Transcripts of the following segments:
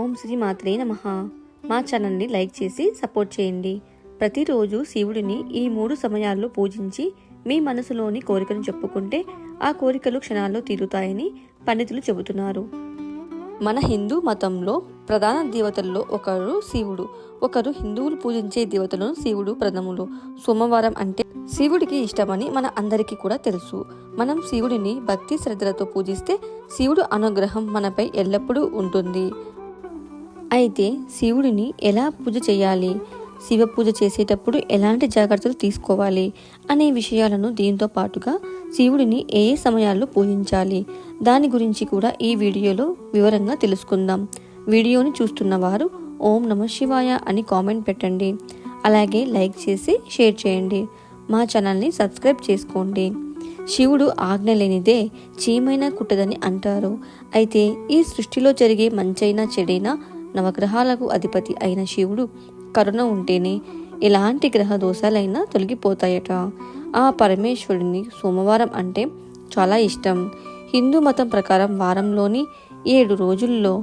ఓం శ్రీ మాత్రే నమః. మా ఛానల్ని లైక్ చేసి సపోర్ట్ చేయండి. ప్రతిరోజు శివుడిని ఈ 3 సమయాల్లో పూజించి మీ మనసులోని కోరికను చెప్పుకుంటే ఆ కోరికలు క్షణాల్లో తీరుతాయని పండితులు చెబుతున్నారు. మన హిందూ మతంలో ప్రధాన దేవతల్లో ఒకరు శివుడు. ఒకరు హిందువులు పూజించే దేవతలను శివుడు ప్రథములు. సోమవారం అంటే శివుడికి ఇష్టమని మన అందరికీ కూడా తెలుసు. మనం శివుడిని భక్తి శ్రద్ధలతో పూజిస్తే శివుడు అనుగ్రహం మనపై ఎల్లప్పుడూ ఉంటుంది. అయితే శివుడిని ఎలా పూజ చేయాలి, శివ పూజ చేసేటప్పుడు ఎలాంటి జాగ్రత్తలు తీసుకోవాలి అనే విషయాలను దీంతో పాటుగా శివుడిని ఏ సమయాల్లో పూజించాలి దాని గురించి కూడా ఈ వీడియోలో వివరంగా తెలుసుకుందాం. వీడియోని చూస్తున్న వారు ఓం నమః శివాయ అని కామెంట్ పెట్టండి. అలాగే లైక్ చేసి షేర్ చేయండి. మా ఛానల్ని సబ్స్క్రైబ్ చేసుకోండి. శివుడు ఆజ్ఞ లేనిదే చీమైనా కుట్టదని అంటారు. అయితే ఈ సృష్టిలో జరిగే మంచైనా చెడైనా నవగ్రహాలకు అధిపతి అయిన శివుడు కరుణ ఉంటేనే ఎలాంటి గ్రహ దోషాలైనా తొలగిపోతాయట. ఆ పరమేశ్వరుని సోమవారం అంటే చాలా ఇష్టం. హిందూ మతం ప్రకారం వారంలోని 7 రోజుల్లో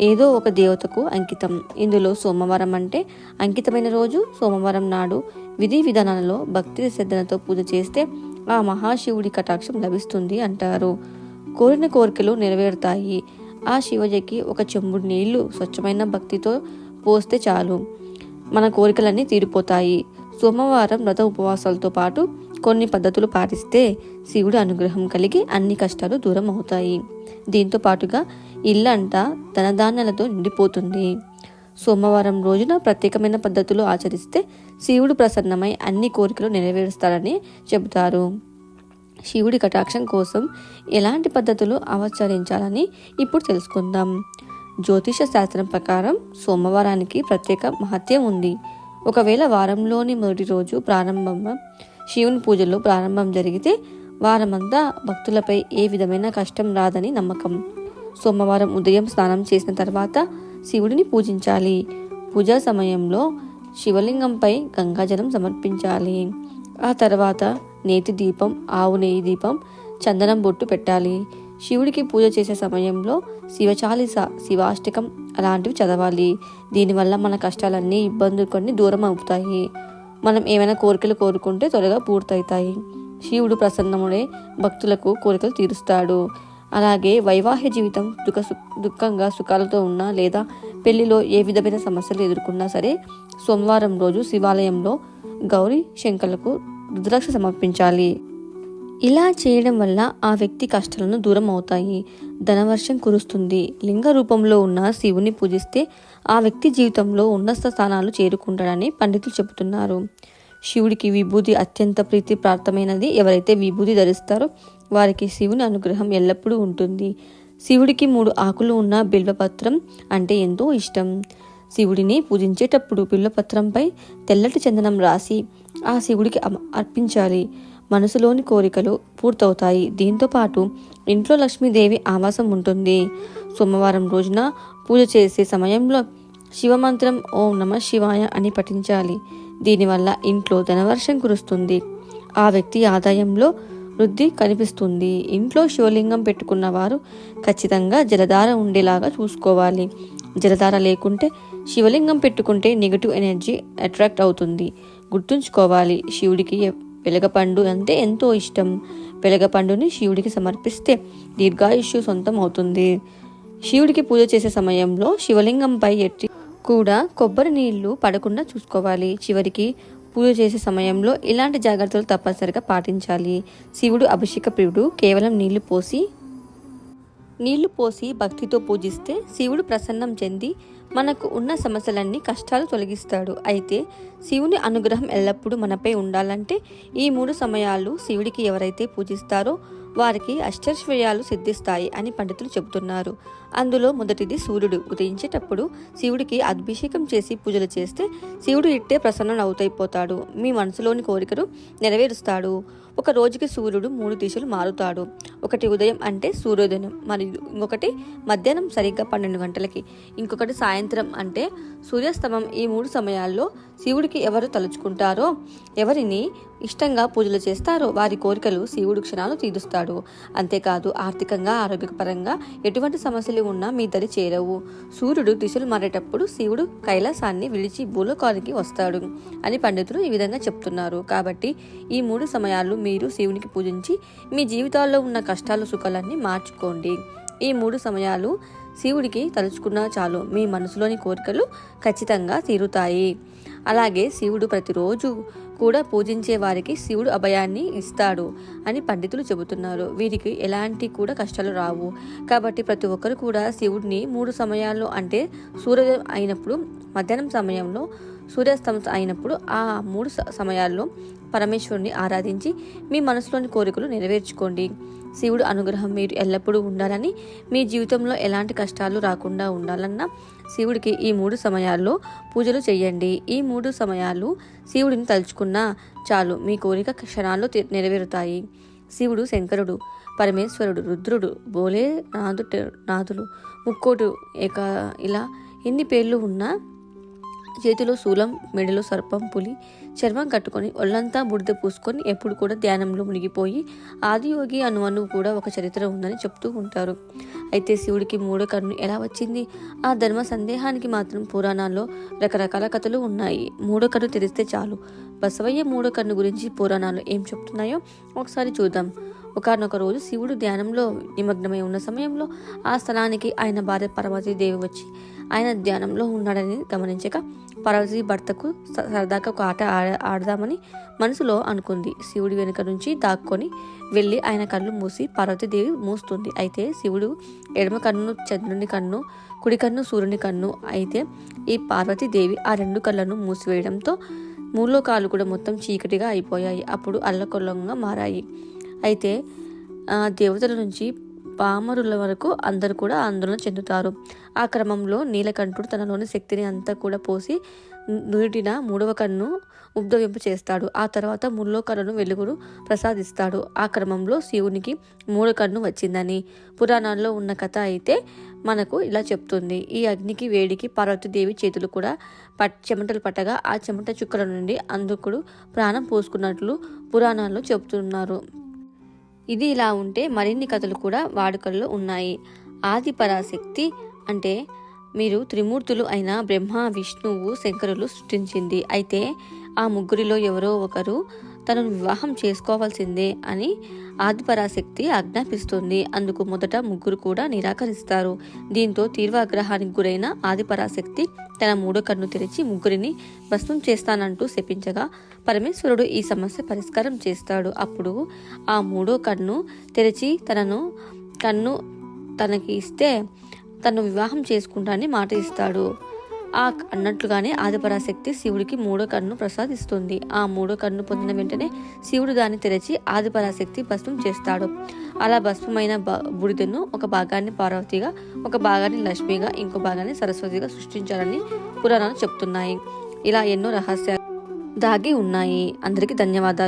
ఏదో ఒక దేవతకు అంకితం. ఇందులో సోమవారం అంటే అంకితమైన రోజు. సోమవారం నాడు విధి విధానాలలో భక్తి శ్రద్ధలతో పూజ చేస్తే ఆ మహాశివుడి కటాక్షం లభిస్తుంది అంటారు. కోరిన కోరికలు నెరవేరుతాయి. ఆ శివజకి ఒక చెంబుడు నీళ్లు స్వచ్ఛమైన భక్తితో పోస్తే చాలు, మన కోరికలన్నీ తీరిపోతాయి. సోమవారం వ్రత ఉపవాసాలతో పాటు కొన్ని పద్ధతులు పాటిస్తే శివుడి అనుగ్రహం కలిగి అన్ని కష్టాలు దూరం అవుతాయి. దీంతో పాటుగా ఇల్లంతా ధనధాన్యాలతో నిండిపోతుంది. సోమవారం రోజున ప్రత్యేకమైన పద్ధతులు ఆచరిస్తే శివుడు ప్రసన్నమై అన్ని కోరికలు నెరవేరుస్తారని చెబుతారు. శివుడి కటాక్షం కోసం ఎలాంటి పద్ధతులు ఆచరించాలని ఇప్పుడు తెలుసుకుందాం. జ్యోతిష శాస్త్రం ప్రకారం సోమవారానికి ప్రత్యేక మహత్యం ఉంది. ఒకవేళ వారంలోని మొదటి రోజు ప్రారంభం శివుని పూజలో ప్రారంభం జరిగితే వారమంతా భక్తులపై ఏ విధమైన కష్టం రాదని నమ్మకం. సోమవారం ఉదయం స్నానం చేసిన తర్వాత శివుడిని పూజించాలి. పూజా సమయంలో శివలింగంపై గంగాజలం సమర్పించాలి. ఆ తర్వాత నేతి దీపం, ఆవు నెయ్యి దీపం, చందనం బొట్టు పెట్టాలి. శివుడికి పూజ చేసే సమయంలో శివచాలీస, శివాష్టకం అలాంటివి చదవాలి. దీనివల్ల మన కష్టాలన్నీ, ఇబ్బందులు కొన్ని దూరం అవుతాయి. మనం ఏమైనా కోరికలు కోరుకుంటే త్వరగా పూర్తవుతాయి. శివుడు ప్రసన్నముడే భక్తులకు కోరికలు తీరుస్తాడు. అలాగే వైవాహిక జీవితం దుఃఖంగా సుఖాలతో ఉన్నా లేదా పెళ్లిలో ఏ విధమైన సమస్యలు ఎదుర్కొన్నా సరే సోమవారం రోజు శివాలయంలో గౌరీ శంకర్లకు రుద్రాక్ష సమర్పించాలి. ఇలా చేయడం వల్ల ఆ వ్యక్తి కష్టాలను దూరం అవుతాయి, ధనవర్షం కురుస్తుంది. లింగ రూపంలో ఉన్న శివుని పూజిస్తే ఆ వ్యక్తి జీవితంలో ఉన్నత స్థానాలు చేరుకుంటాడని పండితులు చెబుతున్నారు. శివుడికి విభూది అత్యంత ప్రీతిప్రాప్తమైనది. ఎవరైతే విభూది ధరిస్తారో వారికి శివుని అనుగ్రహం ఎల్లప్పుడూ ఉంటుంది. శివుడికి 3 ఆకులు ఉన్న బిల్వపత్రం అంటే ఎంతో ఇష్టం. శివుడిని పూజించేటప్పుడు బిల్వపత్రంపై తెల్లటి చందనం రాసి ఆ శివుడికి అర్పించాలి. మనసులోని కోరికలు పూర్తవుతాయి. దీంతో పాటు ఇంట్లో లక్ష్మీదేవి ఆవాసం ఉంటుంది. సోమవారం రోజున పూజ చేసే సమయంలో శివమంత్రం ఓం నమః శివాయ అని పఠించాలి. దీనివల్ల ఇంట్లో ధనవర్షం కురుస్తుంది. ఆ వ్యక్తి ఆదాయంలో వృద్ధి కనిపిస్తుంది. ఇంట్లో శివలింగం పెట్టుకున్న వారు ఖచ్చితంగా జలధార ఉండేలాగా చూసుకోవాలి. జలధార లేకుంటే శివలింగం పెట్టుకుంటే నెగిటివ్ ఎనర్జీ అట్రాక్ట్ అవుతుంది. గుర్తుంచుకోవాలి, శివుడికి వెలగపండు అంటే ఎంతో ఇష్టం. వెలగపండుని శివుడికి సమర్పిస్తే దీర్ఘాయుష్యు సొంతం అవుతుంది. శివుడికి పూజ చేసే సమయంలో శివలింగంపై ఎట్టి కూడా కొబ్బరి నీళ్లు పడకుండా చూసుకోవాలి. చివరికి పూజ చేసే సమయంలో ఇలాంటి జాగ్రత్తలు తప్పనిసరిగా పాటించాలి. శివుడు అభిషేక ప్రియుడు. కేవలం నీళ్లు పోసి భక్తితో పూజిస్తే శివుడు ప్రసన్నం చెంది మనకు ఉన్న సమస్యలన్నీ, కష్టాలు తొలగిస్తాడు. అయితే శివుని అనుగ్రహం ఎల్లప్పుడూ మనపై ఉండాలంటే ఈ 3 సమయాలు శివుడికి ఎవరైతే పూజిస్తారో వారికి అష్టైశ్వర్యాలు సిద్ధిస్తాయి అని పండితులు చెబుతున్నారు. అందులో మొదటిది సూర్యుడు ఉదయించేటప్పుడు శివుడికి అభిషేకం చేసి పూజలు చేస్తే శివుడు ఇట్టే ప్రసన్నం అవుతైపోతాడు. మీ మనసులోని కోరికలు నెరవేరుస్తాడు. ఒక రోజుకి సూర్యుడు 3 దిశలు మారుతాడు. ఒకటి ఉదయం అంటే సూర్యోదయం, మరియు ఇంకొకటి మధ్యాహ్నం సరిగ్గా 12 గంటలకి, ఇంకొకటి సాయంత్రం అంటే సూర్యాస్తమం. ఈ 3 సమయాల్లో శివుడికి ఎవరు తలుచుకుంటారో, ఎవరిని ఇష్టంగా పూజలు చేస్తారో వారి కోరికలు శివుడు క్షణాలు తీరుస్తాడు. అంతేకాదు ఆర్థికంగా, ఆరోగ్యపరంగా ఎటువంటి సమస్యలు ఉన్నా మీ దరి చేరవు. సూర్యుడు దిశలు మారేటప్పుడు శివుడు కైలాసాన్ని విడిచి భూలోకానికి వస్తాడు అని పండితులు ఈ విధంగా చెప్తున్నారు. కాబట్టి ఈ 3 సమయాల్లో మీరు శివునికి పూజించి మీ జీవితాల్లో ఉన్న కష్టాలు సుఖాలన్నీ మార్చుకోండి. ఈ 3 సమయాలు శివుడికి తలుచుకున్నా చాలు, మీ మనసులోని కోరికలు ఖచ్చితంగా తీరుతాయి. అలాగే శివుడు ప్రతిరోజు కూడా పూజించే వారికి శివుడు అభయాన్ని ఇస్తాడు అని పండితులు చెబుతున్నారు. వీరికి ఎలాంటి కూడా కష్టాలు రావు. కాబట్టి ప్రతి ఒక్కరు కూడా శివుడిని 3 సమయాల్లో అంటే సూర్యోదయం అయినప్పుడు, మధ్యాహ్నం సమయంలో, సూర్యాస్తమం అయినప్పుడు ఆ 3 సమయాల్లో పరమేశ్వరుని ఆరాధించి మీ మనసులోని కోరికలు నెరవేర్చుకోండి. శివుడు అనుగ్రహం మీరు ఎల్లప్పుడూ ఉండాలని, మీ జీవితంలో ఎలాంటి కష్టాలు రాకుండా ఉండాలన్నా శివుడికి ఈ 3 సమయాల్లో పూజలు చేయండి. ఈ 3 సమయాలు శివుడిని తలుచుకున్నా చాలు, మీ కోరిక క్షణాల్లో నెరవేరుతాయి. శివుడు శంకరుడు, పరమేశ్వరుడు, రుద్రుడు, బోలే నాథులు, ముక్కోటు ఇలా ఎన్ని పేర్లు ఉన్నా చేతిలో శూలం, మెడలో సర్పం, పులి చర్మం కట్టుకొని ఒళ్ళంతా బుడిద పూసుకొని ఎప్పుడు కూడా ధ్యానంలో మునిగిపోయి ఆదియోగి అను కూడా ఒక చరిత్ర ఉందని చెప్తూ ఉంటారు. అయితే శివుడికి 3 కన్ను ఎలా వచ్చింది? ఆ ధర్మ సందేహానికి మాత్రం పురాణాల్లో రకరకాల కథలు ఉన్నాయి. 3 కన్ను తెరిస్తే చాలు. బసవయ్య 3 కన్ను గురించి పురాణాలు ఏం చెప్తున్నాయో ఒకసారి చూద్దాం. ఒకనొక రోజు శివుడు ధ్యానంలో నిమగ్నమై ఉన్న సమయంలో ఆ స్థలానికి ఆయన భార్య పార్వతీ దేవి వచ్చి ఆయన ధ్యానంలో ఉన్నాడని గమనించక పార్వతీ భర్తకు సరదాగా ఒక ఆట ఆడదామని మనసులో అనుకుంది. శివుడి వెనుక నుంచి దాక్కొని వెళ్ళి ఆయన కళ్ళు మూసి పార్వతీదేవి మూస్తుంది. అయితే శివుడు ఎడమ కన్ను చంద్రుని కన్ను, కుడి కన్ను సూర్యుని కన్ను. అయితే ఈ పార్వతీదేవి ఆ 2 కళ్ళను మూసివేయడంతో మూలోకాలు కూడా మొత్తం చీకటిగా అయిపోయాయి. అప్పుడు అల్లకొల్లంగా మారాయి. అయితే దేవతల నుంచి పామరుల వరకు అందరూ కూడా ఆందోళన చెందుతారు. ఆ క్రమంలో నీలకంఠుడు తనలోని శక్తిని అంతా కూడా పోసి నుడిన 3వ కన్ను ఉద్భవింప చేస్తాడు. ఆ తర్వాత ముల్లోకాలను వెలుగును ప్రసాదిస్తాడు. ఆ క్రమంలో శివునికి 3 కన్ను వచ్చిందని పురాణాల్లో ఉన్న కథ అయితే మనకు ఇలా చెప్తుంది. ఈ అగ్నికి వేడికి పార్వతీదేవి చేతులు కూడా చెమటలు పట్టగా ఆ చెమట చుక్కల నుండి అందుకుడు ప్రాణం పోసుకున్నట్లు పురాణాల్లో చెబుతున్నారు. ఇది ఇలా ఉంటే మరిన్ని కథలు కూడా వాడుకల్లో ఉన్నాయి. ఆది పరాశక్తి అంటే మీరు త్రిమూర్తులు అయిన బ్రహ్మ, విష్ణువు, శంకరులు సృష్టించింది. అయితే ఆ ముగ్గురిలో ఎవరో ఒకరు తనను వివాహం చేసుకోవాల్సిందే అని ఆదిపరాశక్తి ఆజ్ఞాపిస్తుంది. అందుకు మొదట ముగ్గురు కూడా నిరాకరిస్తారు. దీంతో తీవ్రాగ్రహానికి గురైన ఆదిపరాశక్తి తన 3వ కన్ను తెరిచి ముగ్గురిని భస్మం చేస్తానంటూ శపించగా పరమేశ్వరుడు ఈ సమస్య పరిష్కారం చేస్తాడు. అప్పుడు ఆ 3వ కన్ను తెరిచి కన్ను తనకి ఇస్తే తను వివాహం చేసుకుంటానని మాట ఇస్తాడు. అన్నట్లుగానే ఆదిపరాశక్తి శివుడికి 3వ కన్ను ప్రసాదిస్తుంది. ఆ 3వ కన్ను పొందిన వెంటనే శివుడు దాన్ని తెరచి ఆదిపరాశక్తి భస్మం చేస్తాడు. అలా భస్మమైన బూడిదను ఒక భాగాన్ని పార్వతిగా, ఒక భాగాన్ని లక్ష్మిగా, ఇంకో భాగాన్ని సరస్వతిగా సృష్టించాలని పురాణాలు చెప్తున్నాయి. ఇలా ఎన్నో రహస్యాలు దాగి ఉన్నాయి. అందరికీ ధన్యవాదాలు.